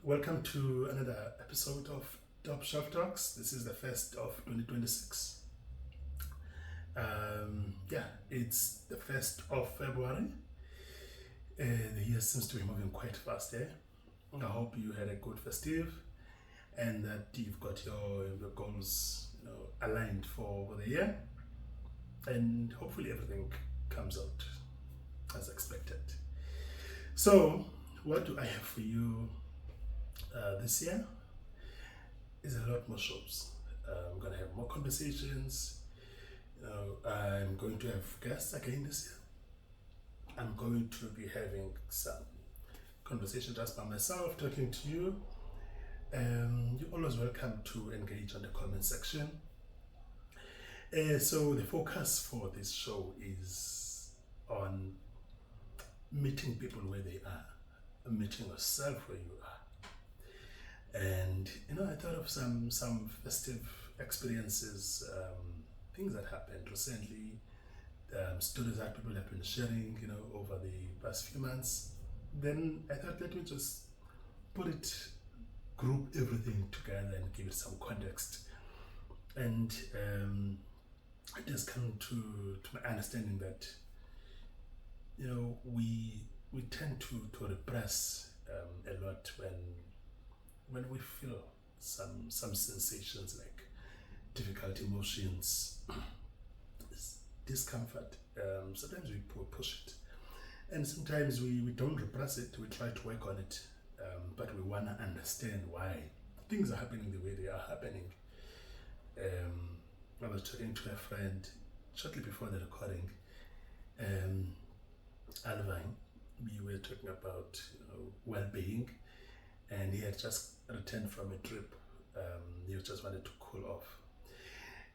Welcome to another episode of Top Shelf Talks. This is the first of 2026. It's the 1st of February. The year seems to be moving quite fast, eh? I hope you had a good festive and that you've got your goals aligned for the year, and hopefully everything comes out as expected. So, what do I have for you this year? Is a lot more shows. I'm going to have more conversations. I'm going to have guests again this year. I'm going to be having some conversation just by myself, talking to you. You're always welcome to engage on the comment section. So the focus for this show is on meeting people where they are, meeting yourself where you are. And I thought of some festive experiences, things that happened recently, stories that people have been sharing, over the past few months. Then I thought, let me just group everything together and give it some context. And I just come to my understanding that we tend to repress a lot when we feel some sensations like difficult emotions, discomfort. Sometimes we push it, and sometimes we don't repress it. We try to work on it, but we want to understand why things are happening the way they are happening. I was talking to a friend shortly before the recording, Alvine. We were talking about well-being, and he had just returned from a trip. He just wanted to cool off,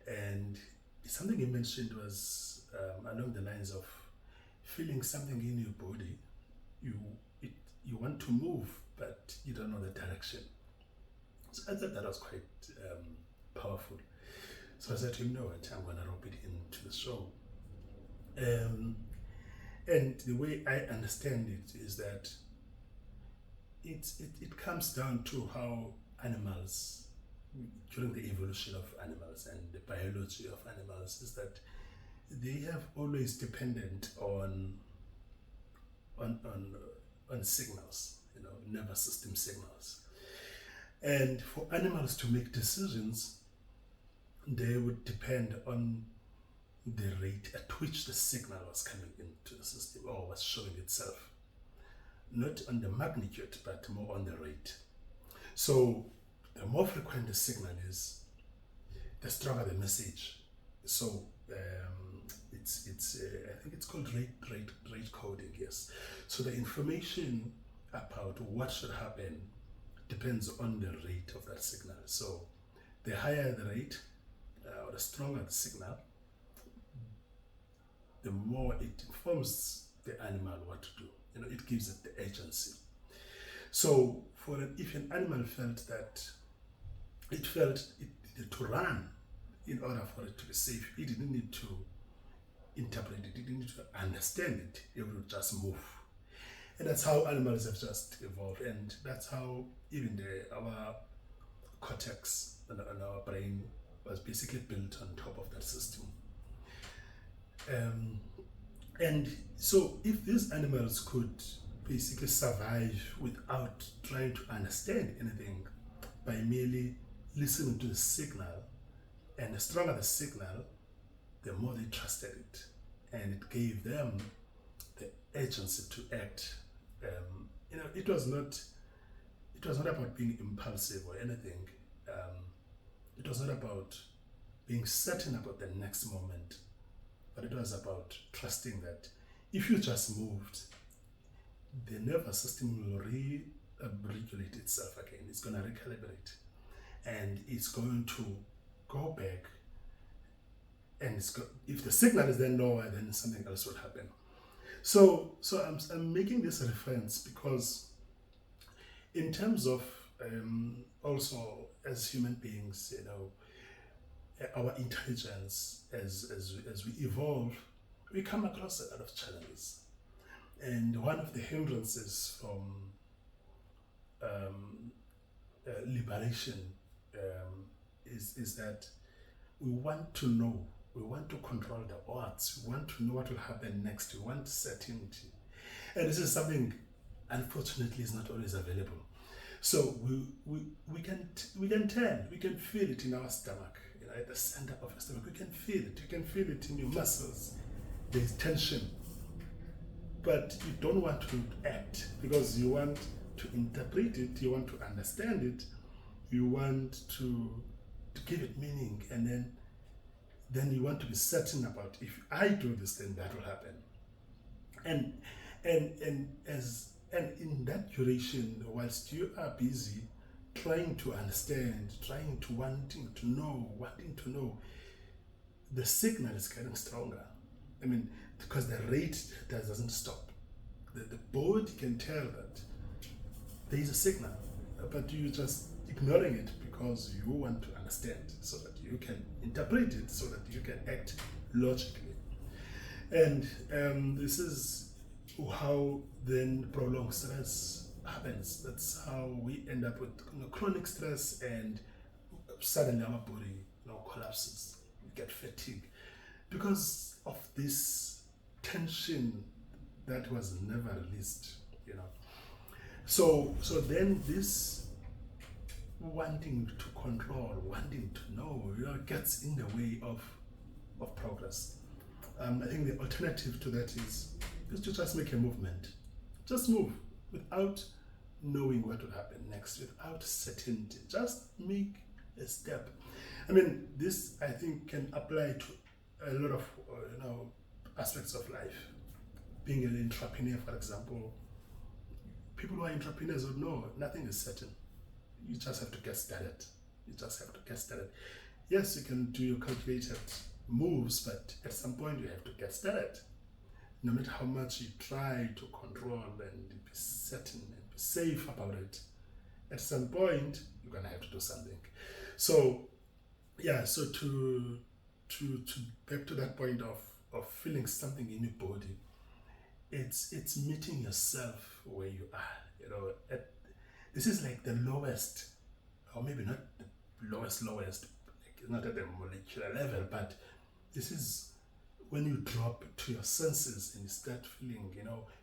and something he mentioned was along the lines of feeling something in your body. You want to move, but you don't know the direction. So I thought that was quite powerful. So I said to him, no, I'm going to rope it into the show. And the way I understand it is that it comes down to how animals, during the evolution of animals and the biology of animals, is that they have always depended on signals, nervous system signals. And for animals to make decisions, they would depend on the rate at which the signal was coming into the system or was showing itself. Not on the magnitude, but more on the rate. So the more frequent the signal is, the stronger the message. So I think it's called rate coding. Yes. So the information about what should happen depends on the rate of that signal. So the higher the rate, or the stronger the signal, the more it informs the animal what to do. It gives it the agency. So if an animal felt that it needed to run in order for it to be safe, it didn't need to interpret it, it didn't need to understand it, it would just move. And that's how animals have just evolved, and that's how even our cortex and our brain was basically built on top of that system. And so if these animals could basically survive without trying to understand anything, by merely listening to the signal, and the stronger the signal, the more they trusted it, and it gave them the agency to act. It was not about being impulsive or anything. It was not about being certain about the next moment, but it was about trusting that if you just moved, the nervous system will regulate itself again. It's going to recalibrate, and it's going to go back. And if the signal is then lower, then something else will happen. So I'm making this reference because, in terms of also as human beings, our intelligence as we evolve, we come across a lot of challenges. And one of the hindrances from liberation is that we want to know, we want to control the odds, we want to know what will happen next, we want certainty. And this is something, unfortunately, is not always available. So we can tell, we can feel it in our stomach, at the center of our stomach. We can feel it. You can feel it in your muscles. There's tension, but you don't want to act because you want to interpret it. You want to understand it. You want to give it meaning, and then you want to be certain about, if I do this, then that will happen. And in that duration, whilst you are busy trying to understand, wanting to know, the signal is getting stronger. I mean, because the rate doesn't stop. The body can tell that there is a signal, but you're just ignoring it because you want to understand, so that you can interpret it, so that you can act logically. And this is how then prolonged stress happens. That's how we end up with chronic stress, and suddenly our body collapses. We get fatigue because of this tension that was never released. So then this wanting to control, wanting to know, gets in the way of progress. I think the alternative to that is to just make a movement. Just move without knowing what will happen next, without certainty. Just make a step. I mean, this, I think, can apply to a lot of aspects of life. Being an entrepreneur, for example, people who are entrepreneurs would know nothing is certain. You just have to get started. Yes, you can do your calculated moves, but at some point you have to get started. No matter how much you try to control and be certain and be safe about it, at some point you're gonna have to do something. So to back to that point of feeling something in your body, it's meeting yourself where you are. This is like the lowest, or maybe not the lowest, like not at the molecular level, but this is when you drop to your senses and you start feeling,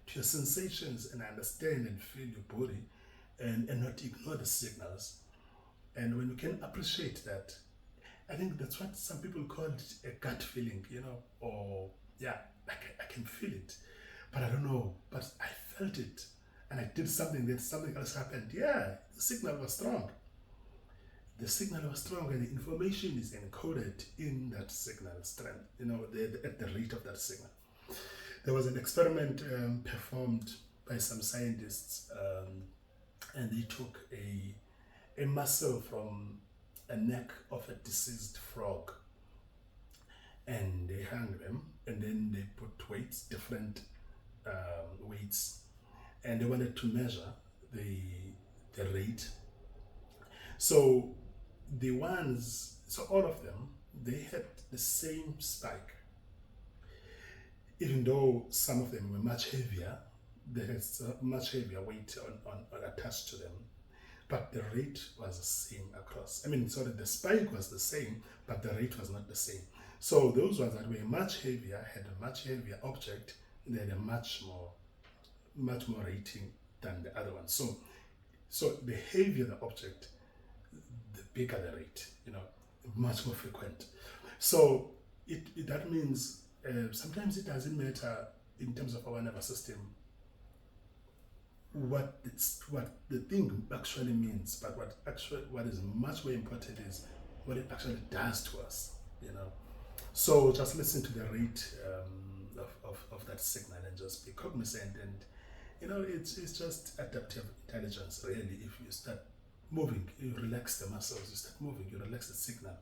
to your sensations, and understand and feel your body, and not ignore the signals. And when you can appreciate that, I think that's what some people call it a gut feeling, or I can feel it, but I don't know, but I felt it, and I did something, then something else happened. Yeah, the signal was strong. The signal was strong, and the information is encoded in that signal strength, at the rate of that signal. There was an experiment performed by some scientists, and they took a muscle from a neck of a deceased frog, and they hung them, and then they put weights, different weights, and they wanted to measure the rate. So all of them, they had the same spike. Even though some of them were much heavier, they had much heavier weight on attached to them, but the rate was the same across. The spike was the same, but the rate was not the same. So those ones that were much heavier had a much heavier object, they had a much more rating than the other one. So the heavier the object, the bigger the rate, much more frequent. So that means sometimes it doesn't matter in terms of our nervous system what the thing actually means, but what is much more important is what it actually does to us. So just listen to the rate of that signal, and just be cognizant, and it's just adaptive intelligence, really. If you start moving, you relax the muscles, you start moving, you relax the signal,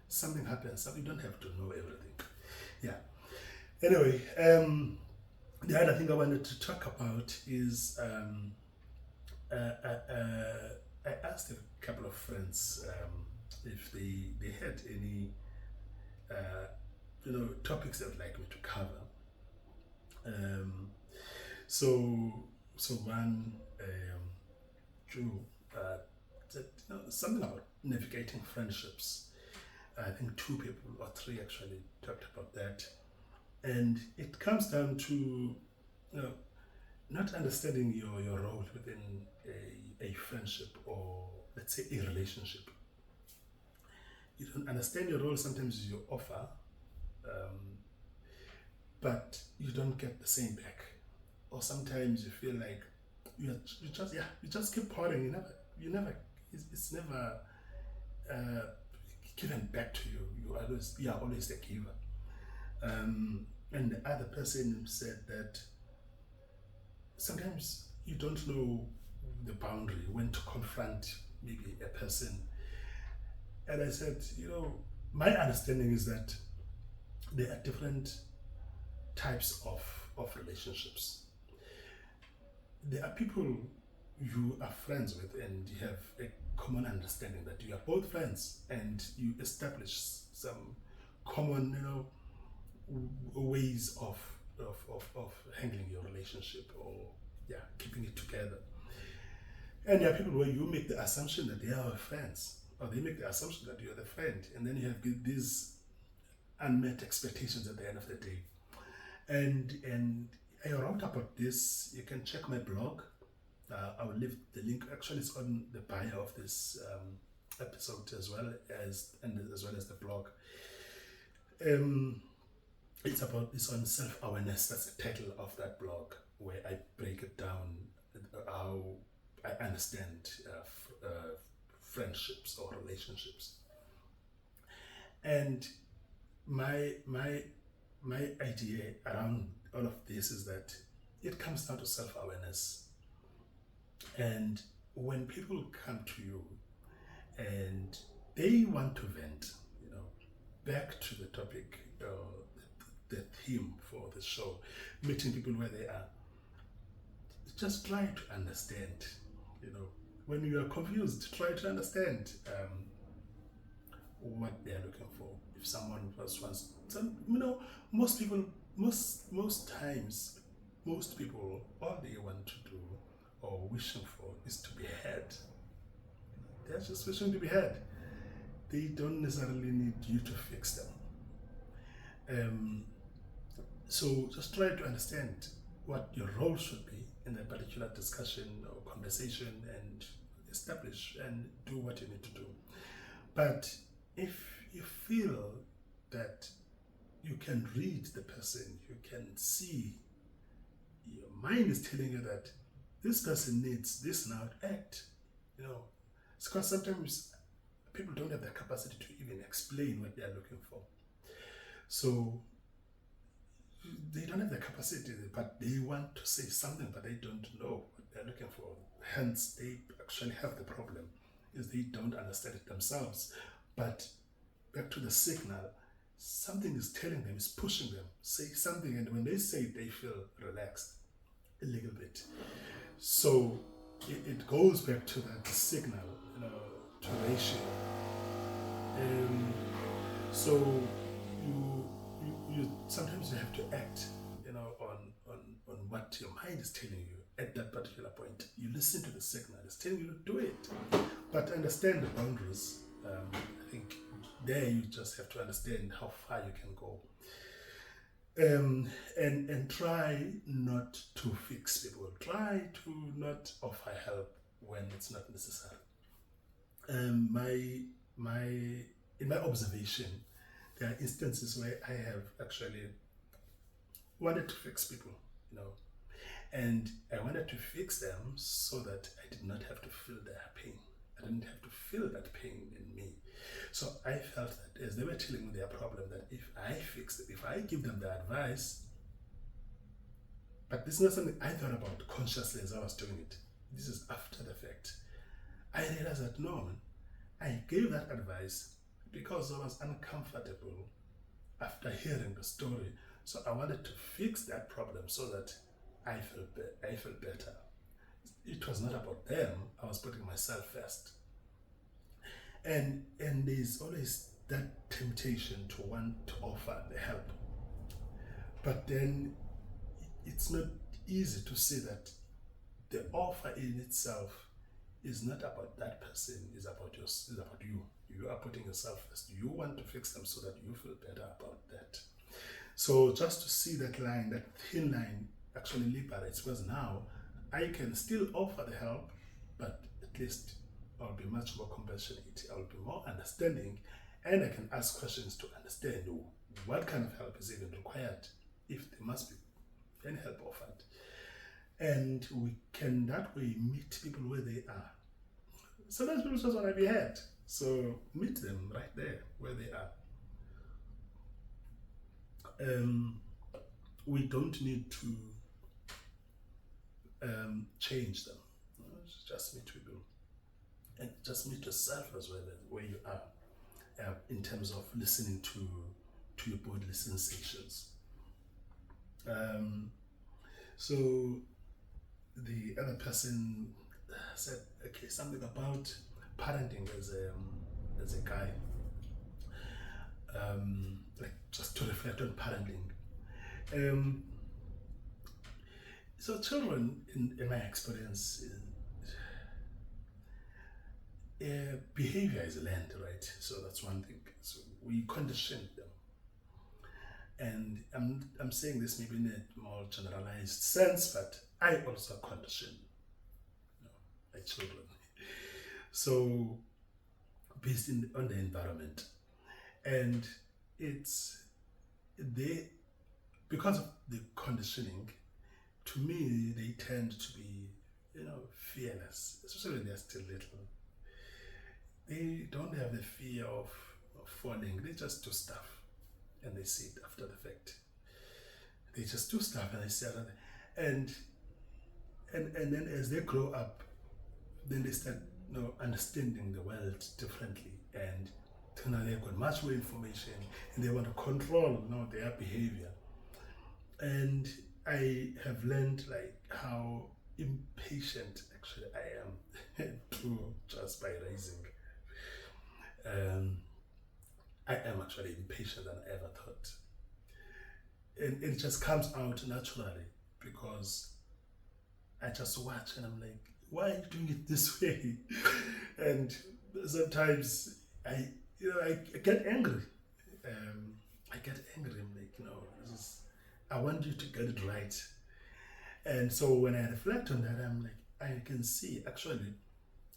something happens. You don't have to know everything. Yeah. Anyway, the other thing I wanted to talk about is I asked a couple of friends if they had any topics they would like me to cover. So one Joe said, something about navigating friendships. I think 2 people or 3 actually talked about that. And it comes down to not understanding your role within a friendship, or let's say a relationship. You don't understand your role. Sometimes you offer, um, but you don't get the same back. Or sometimes you feel like you just keep pouring. It's never uh, given back to you. You are always the giver. And the other person said that sometimes you don't know the boundary when to confront maybe a person. And I said, my understanding is that there are different types of relationships. There are people you are friends with and you have a common understanding that you are both friends, and you establish some common, ways of handling your relationship, or keeping it together. And there are people where you make the assumption that they are friends, or they make the assumption that you're the friend, and then you have these unmet expectations at the end of the day. And I wrote about this. You can check my blog. I will leave the link. Actually, it's on the bio of this episode as well as the blog. It's on self-awareness. That's the title of that blog, where I break it down how I understand friendships or relationships. And my idea around all of this is that it comes down to self-awareness. And when people come to you and they want to vent, back to the topic, the theme for the show, meeting people where they are, just try to understand. When you are confused, try to understand what they are looking for. If someone just wants, most people, most times, most people, all they want to do or wishing for is to be heard. They're just wishing to be heard. They don't necessarily need you to fix them. So just try to understand what your role should be in a particular discussion or conversation, and establish and do what you need to do. But if you feel that you can read the person, you can see, your mind is telling you that this person needs this now, act. It's because sometimes people don't have the capacity to even explain what they are looking for. So they don't have the capacity, but they want to say something, but they don't know what they're looking for. Hence, they actually have the problem, is they don't understand it themselves. But back to the signal, something is telling them, is pushing them, say something, and when they say it, they feel relaxed a little bit. So it goes back to that signal, to ratio. So you sometimes you have to act, on what your mind is telling you at that particular point. You listen to the signal; it's telling you to do it, but understand the boundaries. I think there you just have to understand how far you can go. And try not to fix people. Try to not offer help when it's not necessary. In my observation, there are instances where I have actually wanted to fix people, and I wanted to fix them so that I did not have to feel their pain. I didn't have to feel that pain in me. So I felt that as they were telling me their problem, that if I fix it, if I give them the advice, but this is not something I thought about consciously as I was doing it. This is after the fact. I realized that no, I gave that advice because I was uncomfortable after hearing the story. So I wanted to fix that problem so that I felt better. It was not about them. I was putting myself first. And there's always that temptation to want to offer the help. But then it's not easy to see that the offer in itself is not about that person, it's about you. You are putting yourself first. You want to fix them so that you feel better about that. So just to see that line, that thin line actually liberates, because now I can still offer the help, but at least I'll be much more compassionate, I'll be more understanding, and I can ask questions to understand what kind of help is even required, if there must be any help offered. And we can that way meet people where they are. Sometimes people just want to be heard. So meet them right there where they are. We don't need to change them. Just meet people. And just meet yourself as well, where you are, in terms of listening to your bodily sensations. So the other person said, okay, something about parenting as a guy, like just to reflect on parenting. So children, in my experience, behavior is learned, right? So that's one thing. So we condition them. And I'm saying this maybe in a more generalized sense, but I also condition my children. So based on the environment. And because of the conditioning, to me, they tend to be, fearless, especially when they're still little. They don't have the fear of falling. They just do stuff and they see it after the fact. They just do stuff and they see it. And then as they grow up, then they start understanding the world differently, and now they've got much more information and they want to control their behavior. And I have learned like how impatient actually I am just by raising. I am actually impatient than I ever thought. And it just comes out naturally because I just watch and I'm like, why are you doing it this way? And sometimes I get angry. I'm like, I want you to get it right. And so when I reflect on that, I'm like, I can see actually,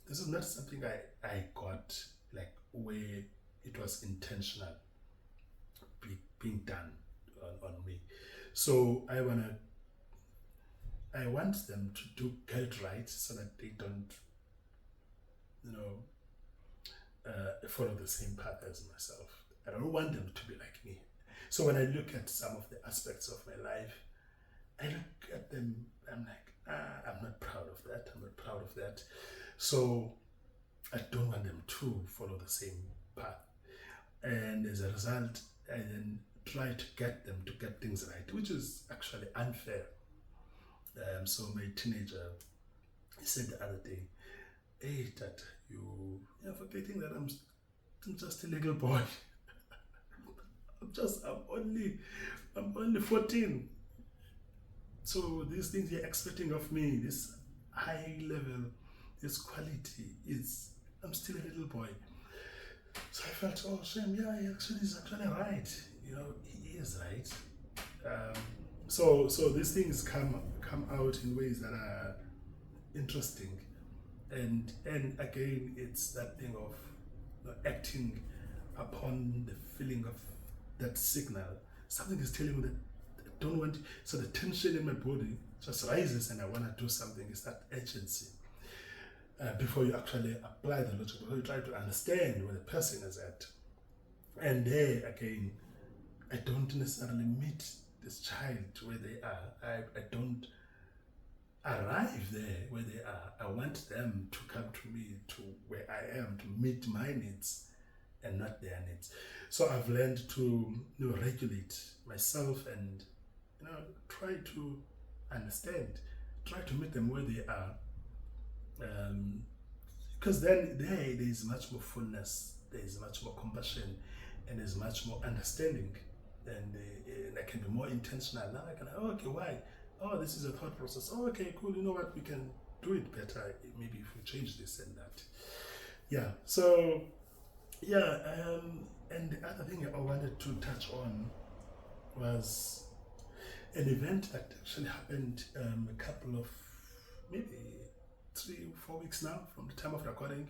this is not something I got like where it was intentional being done on me. So I want them to get it right so that they don't, follow the same path as myself. I don't want them to be like me. So when I look at some of the aspects of my life, I look at them, I'm like, I'm not proud of that. I'm not proud of that. So I don't want them to follow the same path. And as a result, I then try to get them to get things right, which is actually unfair. So my teenager, he said the other day, hey, Dad, you're forgetting that I'm just a little boy. I'm only 14. So these things you're expecting of me, this high level, this quality, I'm still a little boy. So I felt, oh shame, yeah, he's actually right. He is right. So these things come out in ways that are interesting, and again, it's that thing of acting upon the feeling of that signal. Something is telling me that I don't want. So the tension in my body just rises, and I want to do something. It's that urgency. Before you actually apply the logic, before you try to understand where the person is at. And there again, I don't necessarily meet this child where they are. I don't arrive there where they are. I want them to come to me, to where I am, to meet my needs and not their needs. So I've learned to regulate myself and try to understand, try to meet them where they are. Because then there is much more fullness, there is much more compassion, and there's much more understanding, and I can be more intentional. Now I can, okay, why? Oh, this is a thought process. Oh, okay, cool. You know what? We can do it better. Maybe if we change this and that. Yeah. So yeah. And the other thing I wanted to touch on was an event that actually happened a couple of maybe 3-4 weeks now from the time of recording.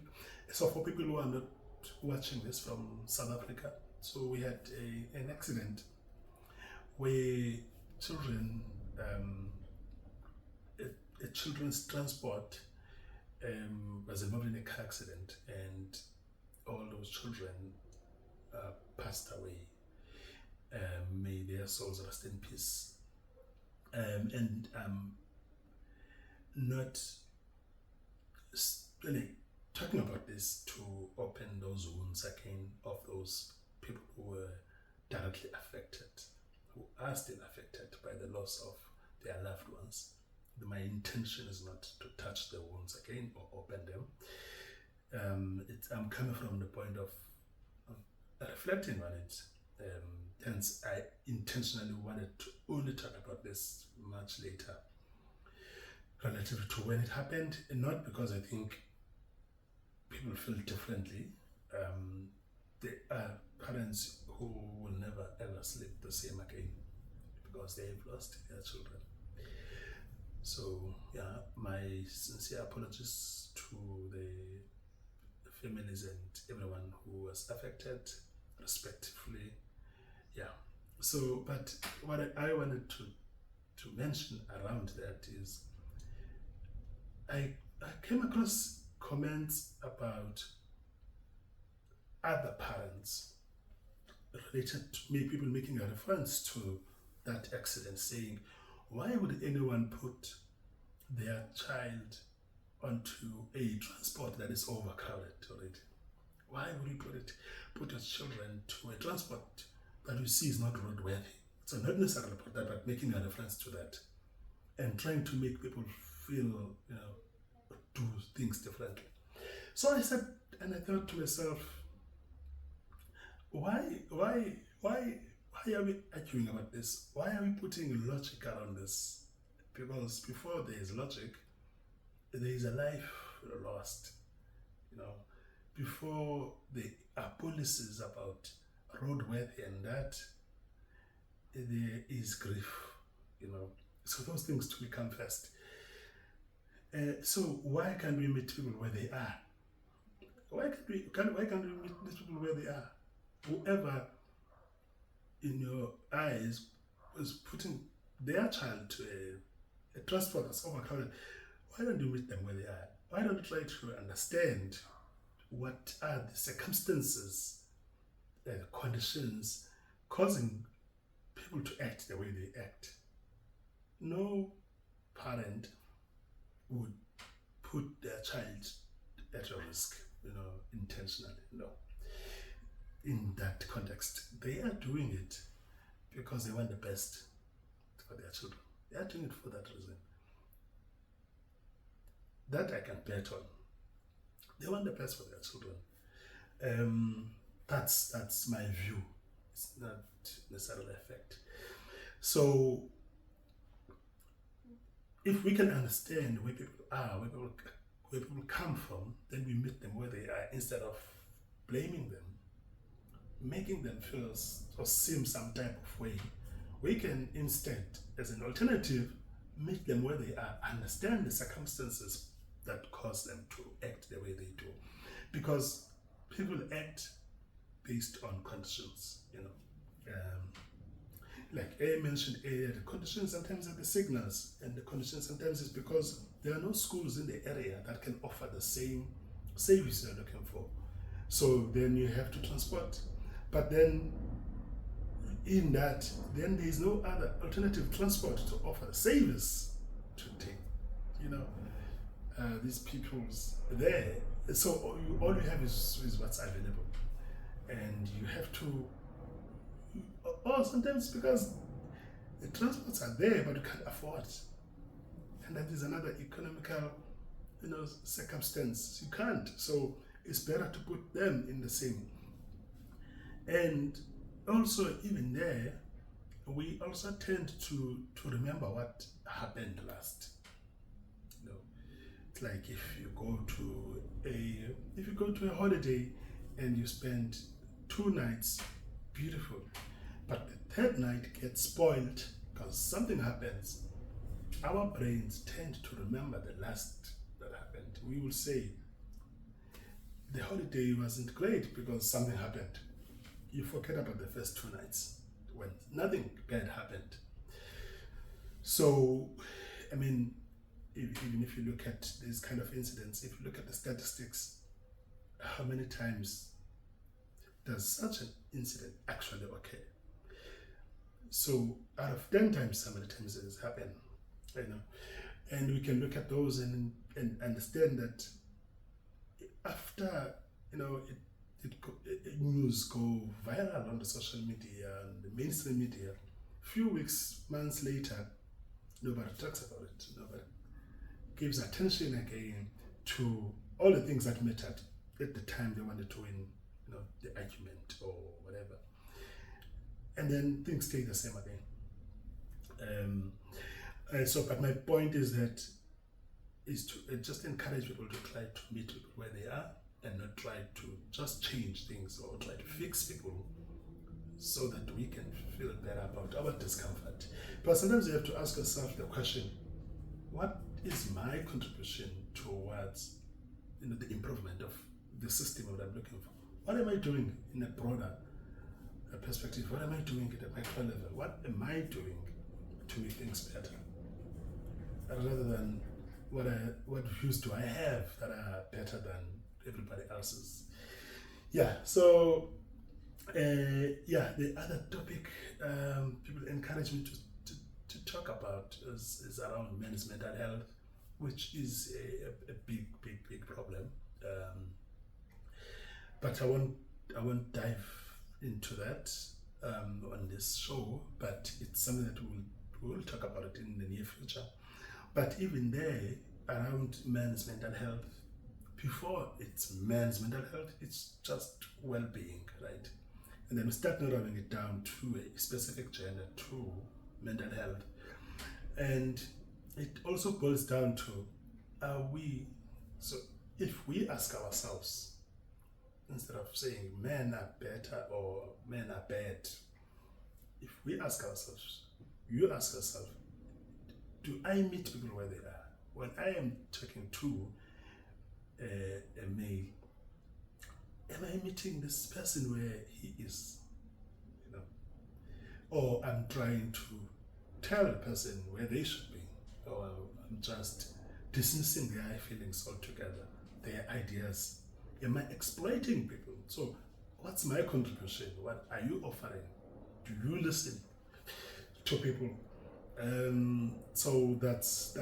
So for people who are not watching this from South Africa, so we had an accident where children, a children's transport was involved in a car accident, and all those children passed away. May their souls rest in peace. And not really talking about this to open those wounds again of those people who were directly affected, who are still affected by the loss of their loved ones. My intention is not to touch the wounds again or open them. I'm coming from the point of reflecting on it. Hence, I intentionally wanted to only talk about this much later, relative to when it happened, and not because I think people feel differently. There are parents who will never ever sleep the same again because they've lost their children. So yeah, my sincere apologies to the families and everyone who was affected, respectively. Yeah. So, but what I wanted to mention around that is I came across comments about other parents related to me, people making a reference to that accident, saying, why would anyone put their child onto a transport that is overcrowded already? Why would you put your children to a transport that you see is not roadworthy? So not necessarily about that, but making a reference to that and trying to make people feel, do things differently. So I said, and I thought to myself, why are we arguing about this? Why are we putting logic around this? Because before there is logic, there is a life lost. Before there are policies about roadworthy and that, there is grief. So those things to become first. So why can't we meet people where they are? Why can't we meet these people where they are? Whoever in your eyes was putting their child to a transport that's overcrowded, why don't you meet them where they are? Why don't you try to understand what are the circumstances, the conditions causing people to act the way they act? No parent would put their child at a risk, intentionally. No. In that context, they are doing it because they want the best for their children. They are doing it for that reason. That I can bet on. They want the best for their children. That's my view. It's not necessarily a fact. So, if we can understand where people are, where people come from, then we meet them where they are instead of blaming them, making them feel or seem some type of way. We can instead, as an alternative, meet them where they are, understand the circumstances that cause them to act the way they do. Because people act based on conditions, like I mentioned earlier, the conditions sometimes are the signals, and the conditions sometimes is because there are no schools in the area that can offer the same service you're looking for. So then you have to transport. But then in that, then there is no other alternative transport to offer the service to take. These people's there. So all you have is what's available. And you have to, or sometimes because the transports are there, but you can't afford. And that is another economical, circumstance. You can't. So it's better to put them in the same. And also, even there, we also tend to remember what happened last. It's like if you go to a holiday and you spend 2 nights, beautiful, but the third night gets spoiled because something happens. Our brains tend to remember the last that happened. We will say the holiday wasn't great because something happened. You forget about the first 2 nights when nothing bad happened. So, I mean, even if you look at these kind of incidents, if you look at the statistics, how many times does such an incident actually occur? So out of 10 times, how many times it has happened? And we can look at those and understand that after news go viral on the social media and the mainstream media, few weeks, months later, nobody talks about it. Nobody gives attention again to all the things that mattered at the time they wanted to win, the argument or whatever. And then things stay the same again. But my point is to just encourage people to try to meet people where they are and not try to just change things or try to fix people so that we can feel better about our discomfort. But sometimes you have to ask yourself the question, what is my contribution towards the improvement of the system that I'm looking for? What am I doing in a broader perspective? What am I doing at a micro level? What am I doing to make things better? Rather than what views do I have that are better than everybody else's? So the other topic people encourage me to talk about is around men's mental health, which is a big problem. But I won't dive into that on this show, but it's something that we'll talk about it in the near future. But even there, around men's mental health, before it's men's mental health, it's just well-being, right? And then we start narrowing it down to a specific gender, to mental health. And it also boils down to, so if we ask ourselves, instead of saying men are better or men are bad, if we ask ourselves, you ask yourself, do I meet people where they are? When I am talking to a male, am I meeting this person where he is? Or I'm trying to tell the person where they should be, or I'm just dismissing their feelings altogether, their ideas. Am I exploiting people? So what's my contribution? What are you offering? Do you listen to people? So that's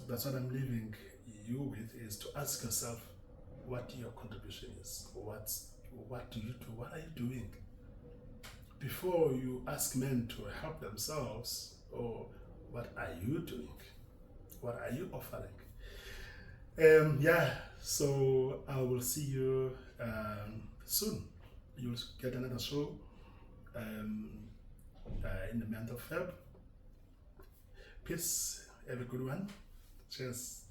what I'm leaving you with, is to ask yourself what your contribution is. What do you do? What are you doing? Before you ask men to help themselves, or what are you doing? What are you offering? So I will see you soon. You'll get another show in the month of Feb. Peace. Have a good one. Cheers.